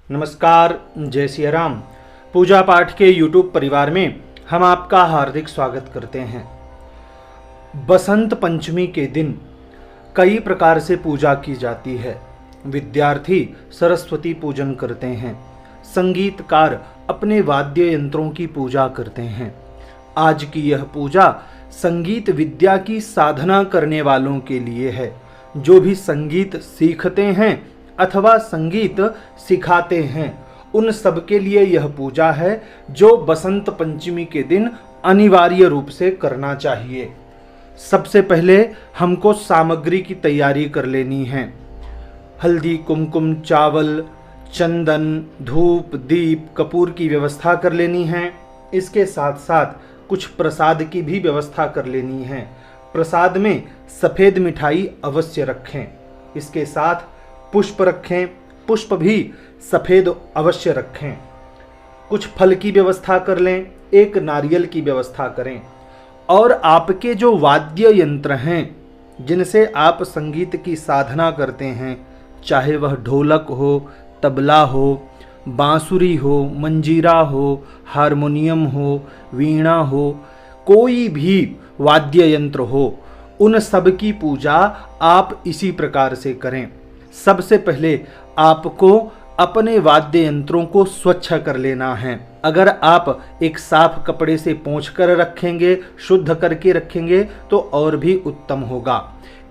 नमस्कार, जय सिया राम। पूजा पाठ के YouTube परिवार में हम आपका हार्दिक स्वागत करते हैं। बसंत पंचमी के दिन कई प्रकार से पूजा की जाती है। विद्यार्थी सरस्वती पूजन करते हैं, संगीतकार अपने वाद्य यंत्रों की पूजा करते हैं। आज की यह पूजा संगीत विद्या की साधना करने वालों के लिए है। जो भी संगीत सीखते हैं अथवा संगीत सिखाते हैं, उन सब के लिए यह पूजा है जो बसंत पंचमी के दिन अनिवार्य रूप से करना चाहिए। सबसे पहले हमको सामग्री की तैयारी कर लेनी है। हल्दी, कुमकुम, चावल, चंदन, धूप, दीप, कपूर की व्यवस्था कर लेनी है। इसके साथ साथ कुछ प्रसाद की भी व्यवस्था कर लेनी है। प्रसाद में सफ़ेद मिठाई अवश्य रखें। इसके साथ पुष्प रखें, पुष्प भी सफ़ेद अवश्य रखें। कुछ फल की व्यवस्था कर लें, एक नारियल की व्यवस्था करें। और आपके जो वाद्य यंत्र हैं जिनसे आप संगीत की साधना करते हैं, चाहे वह ढोलक हो, तबला हो, बांसुरी हो, मंजीरा हो, हारमोनियम हो, वीणा हो, कोई भी वाद्य यंत्र हो, उन सब की पूजा आप इसी प्रकार से करें। सबसे पहले आपको अपने वाद्य यंत्रों को स्वच्छ कर लेना है। अगर आप एक साफ कपड़े से पोंछ कर रखेंगे, शुद्ध करके रखेंगे, तो और भी उत्तम होगा।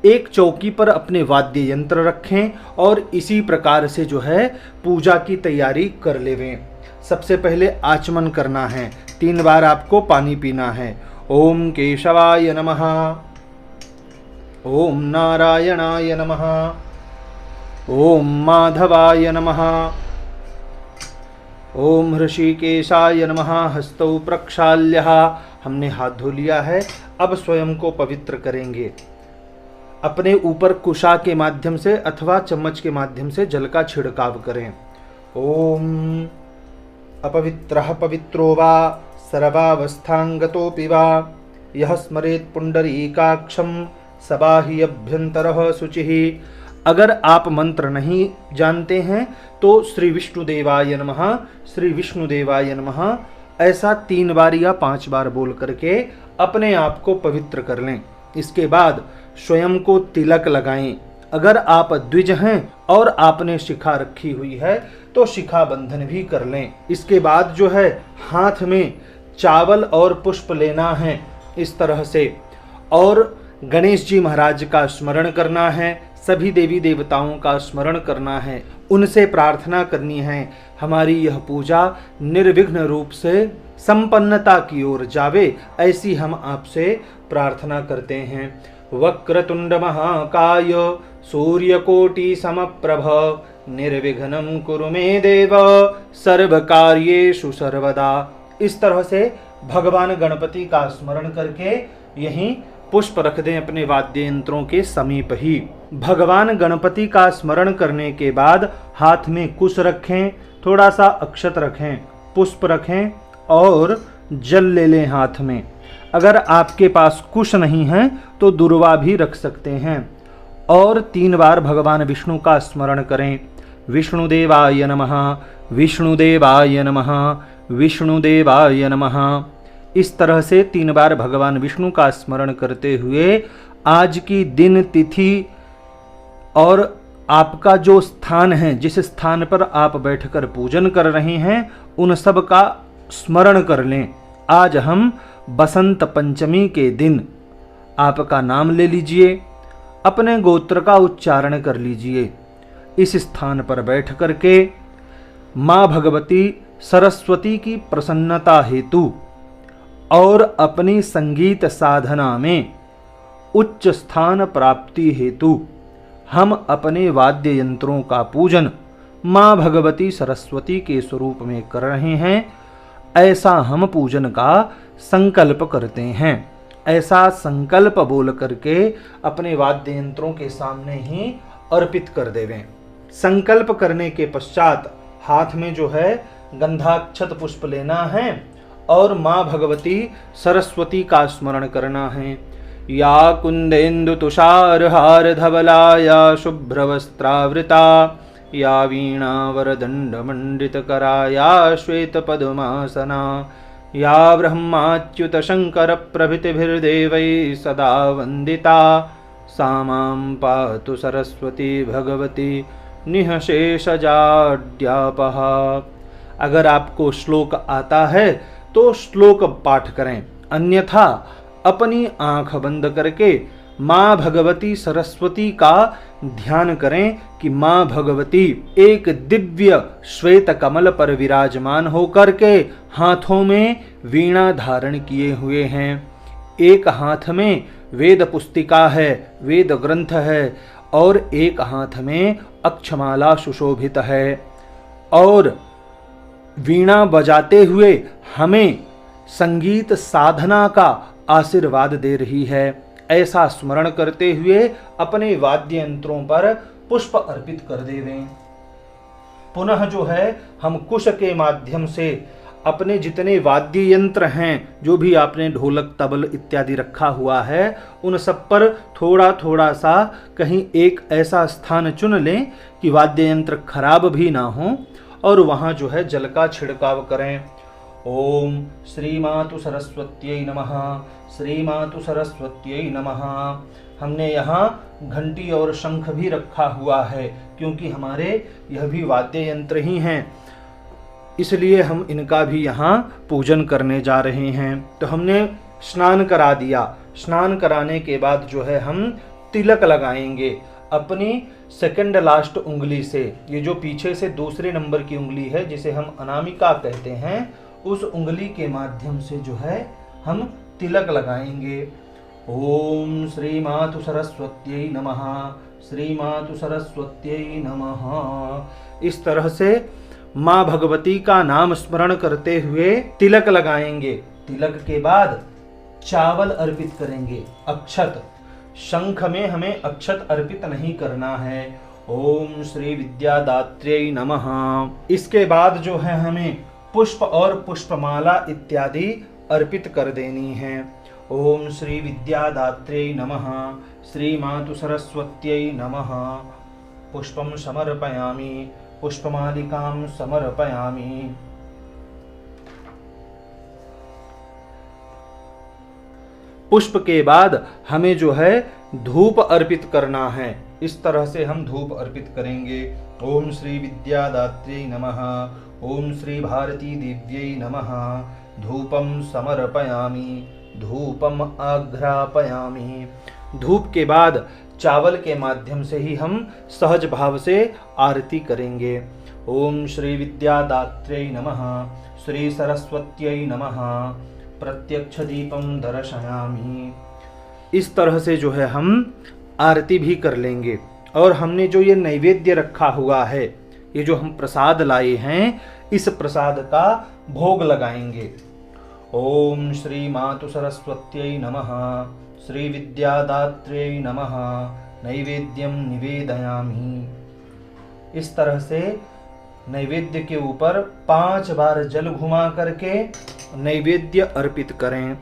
एक चौकी पर अपने वाद्य यंत्र रखें और इसी प्रकार से जो है पूजा की तैयारी कर लेवें। सबसे पहले आचमन करना है, 3 बार आपको पानी पीना है। ओम केशवाय नमः, ओम नारायणाय नमः, ओम माधवाय नमः, ओम ऋषिकेशाय नमः। हस्तौ प्रक्षाल्य, हमने हाथ धो लिया है। अब स्वयं को पवित्र करेंगे। अपने ऊपर कुशा के माध्यम से अथवा चम्मच के माध्यम से जल का छिड़काव करें। ओम अपवित्रः पवित्रो वा सर्वावस्थांगतोऽपि वा यः स्मरेत् पुंडरीकाक्षं सबाहि अभ्यंतरः शुचिः। अगर आप मंत्र नहीं जानते हैं तो श्री विष्णुदेवाय नमः, श्री विष्णुदेवाय नमः ऐसा 3 बार या 5 बार बोल करके अपने आप को पवित्र कर लें। इसके बाद स्वयं को तिलक लगाएं। अगर आप द्विज हैं और आपने शिखा रखी हुई है तो शिखा बंधन भी कर लें। इसके बाद जो है हाथ में चावल और पुष्प लेना है इस तरह से, और गणेश जी महाराज का स्मरण करना है, सभी देवी देवताओं का स्मरण करना है, उनसे प्रार्थना करनी है हमारी यह पूजा निर्विघ्न रूप से संपन्नता की ओर जावे, ऐसी हम आपसे प्रार्थना करते हैं। वक्रतुंड महाकाय सूर्यकोटि समप्रभ निर्विघ्नं कुरु मे देव सर्वकार्येषु सर्वदा। इस तरह से भगवान गणपति का स्मरण करके यहीं पुष्प रख दें अपने वाद्य यंत्रों के समीप ही। भगवान गणपति का स्मरण करने के बाद हाथ में कुश रखें, थोड़ा सा अक्षत रखें, पुष्प रखें और जल ले लें हाथ में। अगर आपके पास कुश नहीं है तो दुर्वा भी रख सकते हैं। और 3 बार भगवान विष्णु का स्मरण करें। विष्णुदेवाय नमः, विष्णुदेवाय नमः, विष्णुदेवाय नमः। इस तरह से 3 बार भगवान विष्णु का स्मरण करते हुए आज की दिन तिथि और आपका जो स्थान है, जिस स्थान पर आप बैठकर पूजन कर रहे हैं, उन सब का स्मरण कर लें। आज हम बसंत पंचमी के दिन आपका नाम ले लीजिए, अपने गोत्र का उच्चारण कर लीजिए। इस स्थान पर बैठ करके माँ भगवती सरस्वती की प्रसन्नता हेतु और अपनी संगीत साधना में उच्च स्थान प्राप्ति हेतु हम अपने वाद्य यंत्रों का पूजन माँ भगवती सरस्वती के स्वरूप में कर रहे हैं। ऐसा हम पूजन का संकल्प करते हैं। ऐसा संकल्प बोल करके अपने वाद्य यंत्रों के सामने ही अर्पित कर देवें। संकल्प करने के पश्चात हाथ में जो है गंधाक्षत पुष्प लेना है और माँ भगवती सरस्वती का स्मरण करना है। या कुंदेन्दु तुषार हार धवला या शुभ्र वस्त्रावृता या वीणावरदण्डमण्डितकरा या श्वेतपद्मासना या ब्रह्माच्युतशङ्करप्रभृतिभिर्देवैः सदा वन्दिता सा मां पातु सरस्वती भगवती निःशेषजाड्यापः। अगर आपको श्लोक आता है तो श्लोक पाठ करें, अन्यथा अपनी आंख बंद करके माँ भगवती सरस्वती का ध्यान करें कि माँ भगवती एक दिव्य श्वेत कमल पर विराजमान होकर के हाथों में वीणा धारण किए हुए हैं। एक हाथ में वेद पुस्तिका है, वेद ग्रंथ है, और एक हाथ में अक्षमाला सुशोभित है, और वीणा बजाते हुए हमें संगीत साधना का आशीर्वाद दे रही है। ऐसा स्मरण करते हुए अपने वाद्य यंत्रों पर पुष्प अर्पित कर देवें। पुनः जो है हम कुश के माध्यम से अपने जितने वाद्य यंत्र हैं, जो भी आपने ढोलक तबल इत्यादि रखा हुआ है, उन सब पर थोड़ा थोड़ा सा कहीं एक ऐसा स्थान चुन लें कि वाद्य यंत्र खराब भी ना हो, और वहाँ जो है जल का छिड़काव करें। ओम श्री मातु सरस्वत्यै नमः, श्री मातु सरस्वत्यै नमः। हमने यहाँ घंटी और शंख भी रखा हुआ है, क्योंकि हमारे यह भी वाद्य यंत्र ही हैं, इसलिए हम इनका भी यहाँ पूजन करने जा रहे हैं। तो हमने स्नान करा दिया। स्नान कराने के बाद जो है हम तिलक लगाएंगे अपनी सेकंड लास्ट उंगली से। ये जो पीछे से दूसरे नंबर की उंगली है, जिसे हम अनामिका कहते हैं, उस उंगली के माध्यम से जो है हम तिलक लगाएंगे। ओम श्री मातु सरस्वत्यै नमः, श्री मातु सरस्वत्यै नमः। इस तरह से माँ भगवती का नाम स्मरण करते हुए तिलक लगाएंगे। तिलक के बाद चावल अर्पित करेंगे, अक्षत। शंख में हमें अक्षत अर्पित नहीं करना है। ओम श्री विद्यादात्र्यै नमः। इसके बाद जो है हमें पुष्प और पुष्पमाला इत्यादि अर्पित कर देनी है। ओम श्री विद्यादात्र्यै नमः, श्री मातु सरस्वत्यै नमः। पुष्पम समर्पयामि, पुष्पमालिकां समर्पयामि। पुष्प के बाद हमें जो है धूप अर्पित करना है। इस तरह से हम धूप अर्पित करेंगे। ओम श्री विद्यादात्र्यै नमः, ओम श्री भारती देव्यै नमः। धूपम समर्पयामि, धूपम आघ्रापयामि। धूप के बाद चावल के माध्यम से ही हम सहज भाव से आरती करेंगे। ओम श्री विद्यादात्र्यै नमः, श्री सरस्वत्यै नमः। प्रत्यक्ष दीपम दर्शयामि। इस तरह से जो है हम आरती भी कर लेंगे। और हमने जो ये नैवेद्य रखा हुआ है, ये जो हम प्रसाद लाए हैं, इस प्रसाद का भोग लगाएंगे। ओम श्री मातु सरस्वत्यै नमः, श्री विद्यादात्र्यै नमः। नैवेद्यम निवेदयामि। इस तरह से नैवेद्य के ऊपर 5 बार जल घुमा करके नैवेद्य अर्पित करें।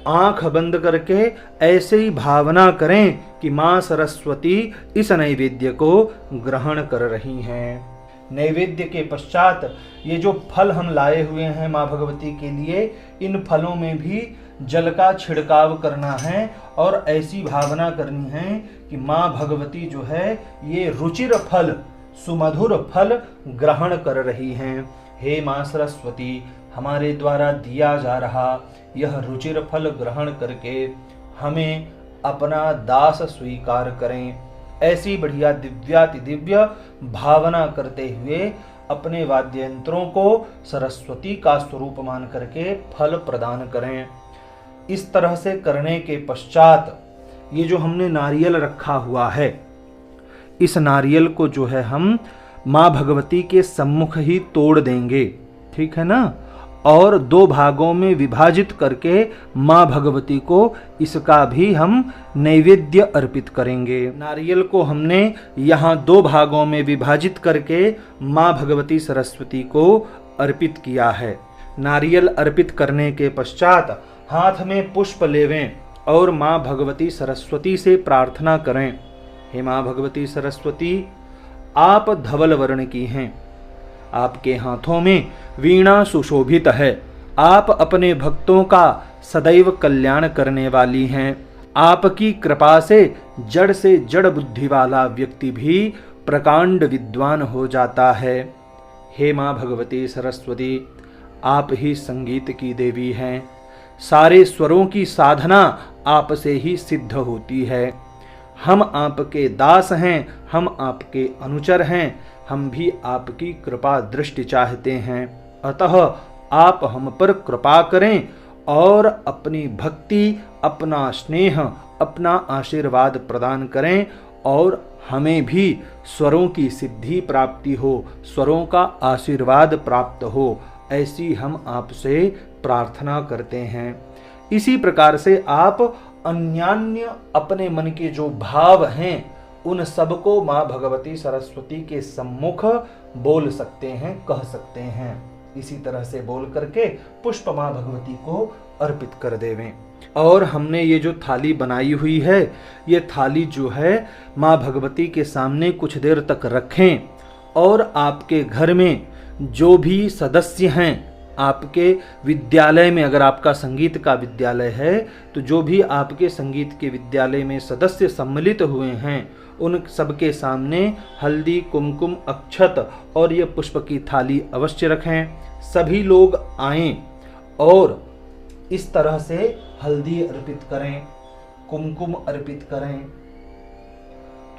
आंख बंद करके ऐसे ही भावना करें कि माँ सरस्वती इस नैवेद्य को ग्रहण कर रही हैं। नैवेद्य के पश्चात ये जो फल हम लाए हुए हैं माँ भगवती के लिए, इन फलों में भी जल का छिड़काव करना है और ऐसी भावना करनी है कि माँ भगवती जो है ये रुचिर फल, सुमधुर फल ग्रहण कर रही हैं। हे माँ सरस्वती, हमारे द्वारा दिया जा रहा यह रुचिर फल ग्रहण करके हमें अपना दास स्वीकार करें। ऐसी बढ़िया दिव्याति दिव्य भावना करते हुए अपने वाद्य यंत्रों को सरस्वती का स्वरूप मान करके फल प्रदान करें। इस तरह से करने के पश्चात ये जो हमने नारियल रखा हुआ है, इस नारियल को जो है हम माँ भगवती के सम्मुख ही तोड़ देंगे, ठीक है ना। और 2 भागों में विभाजित करके माँ भगवती को इसका भी हम नैवेद्य अर्पित करेंगे। नारियल को हमने यहाँ 2 भागों में विभाजित करके माँ भगवती सरस्वती को अर्पित किया है। नारियल अर्पित करने के पश्चात हाथ में पुष्प लेवें और माँ भगवती सरस्वती से प्रार्थना करें। हे माँ भगवती सरस्वती, आप धवल वर्ण की हैं। आपके हाथों में वीणा सुशोभित है। आप अपने भक्तों का सदैव कल्याण करने वाली हैं। आपकी कृपा से जड़ बुद्धि वाला व्यक्ति भी प्रकांड विद्वान हो जाता है। हे माँ भगवती सरस्वती, आप ही संगीत की देवी हैं। सारे स्वरों की साधना आपसे ही सिद्ध होती है। हम आपके दास हैं, हम आपके अनुचर हैं, हम भी आपकी कृपा दृष्टि चाहते हैं। अतः आप हम पर कृपा करें और अपनी भक्ति, अपना स्नेह, अपना आशीर्वाद प्रदान करें और हमें भी स्वरों की सिद्धि प्राप्ति हो, स्वरों का आशीर्वाद प्राप्त हो, ऐसी हम आपसे प्रार्थना करते हैं। इसी प्रकार से आप अन्यान्य अपने मन के जो भाव हैं उन सबको माँ भगवती सरस्वती के सम्मुख बोल सकते हैं, कह सकते हैं। इसी तरह से बोल करके पुष्प माँ भगवती को अर्पित कर देवें। और हमने ये जो थाली बनाई हुई है, ये थाली जो है माँ भगवती के सामने कुछ देर तक रखें और आपके घर में जो भी सदस्य हैं, आपके विद्यालय में अगर आपका संगीत का विद्यालय है तो जो भी आपके संगीत के विद्यालय में सदस्य सम्मिलित हुए हैं उन सबके सामने हल्दी, कुमकुम, अक्षत और ये पुष्प की थाली अवश्य रखें। सभी लोग आएं और इस तरह से हल्दी अर्पित करें, कुमकुम अर्पित करें,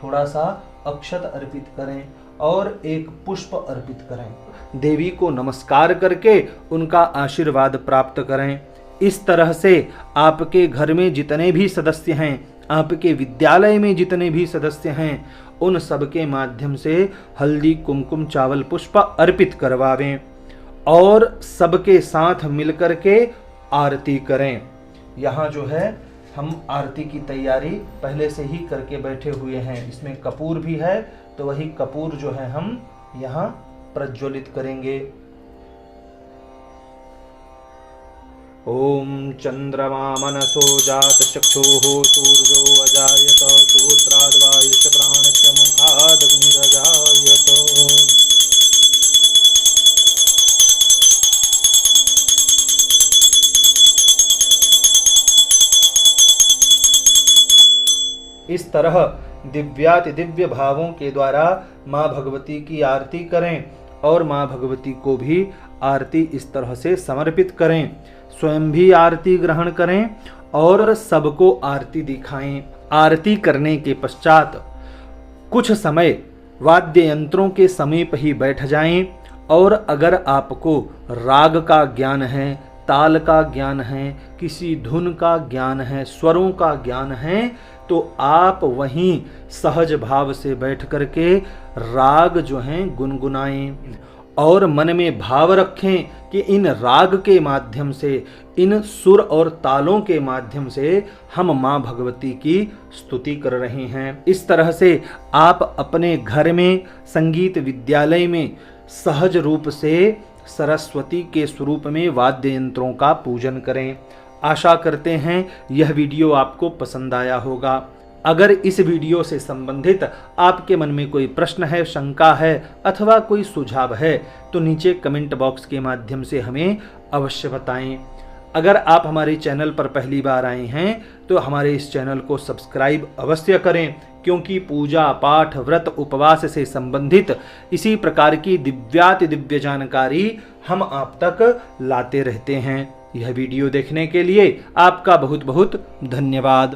थोड़ा सा अक्षत अर्पित करें और एक पुष्प अर्पित करें। देवी को नमस्कार करके उनका आशीर्वाद प्राप्त करें। इस तरह से आपके घर में जितने भी सदस्य हैं, आपके विद्यालय में जितने भी सदस्य हैं, उन सबके माध्यम से हल्दी, कुमकुम, चावल, पुष्प अर्पित करवावें और सबके साथ मिलकर के आरती करें। यहाँ जो है हम आरती की तैयारी पहले से ही करके बैठे हुए हैं। इसमें कपूर भी है तो वही कपूर जो है हम यहाँ प्रज्वलित करेंगे। ओम चंद्रमा मनसो जात चक्षुः सूर्यो अजायत सूत्राद् वायुश्च प्राणश्च मुखाद् अग्निरजायत। इस तरह दिव्याति दिव्य भावों के द्वारा माँ भगवती की आरती करें और माँ भगवती को भी आरती इस तरह से समर्पित करें। स्वयं भी आरती ग्रहण करें और सबको आरती दिखाएं। आरती करने के पश्चात कुछ समय वाद्य यंत्रों के समीप ही बैठ जाएं और अगर आपको राग का ज्ञान है, ताल का ज्ञान है, किसी धुन का ज्ञान है, स्वरों का ज्ञान है, तो आप वहीं सहज भाव से बैठ करके राग जो हैं गुनगुनाएं और मन में भाव रखें कि इन राग के माध्यम से, इन सुर और तालों के माध्यम से हम माँ भगवती की स्तुति कर रहे हैं। इस तरह से आप अपने घर में, संगीत विद्यालय में सहज रूप से सरस्वती के स्वरूप में वाद्य यंत्रों का पूजन करें। आशा करते हैं यह वीडियो आपको पसंद आया होगा। अगर इस वीडियो से संबंधित आपके मन में कोई प्रश्न है, शंका है अथवा कोई सुझाव है तो नीचे कमेंट बॉक्स के माध्यम से हमें अवश्य बताएं। अगर आप हमारे चैनल पर पहली बार आए हैं तो हमारे इस चैनल को सब्सक्राइब अवश्य करें, क्योंकि पूजा पाठ, व्रत, उपवास से संबंधित इसी प्रकार की दिव्याति दिव्य जानकारी हम आप तक लाते रहते हैं। यह वीडियो देखने के लिए आपका बहुत बहुत धन्यवाद।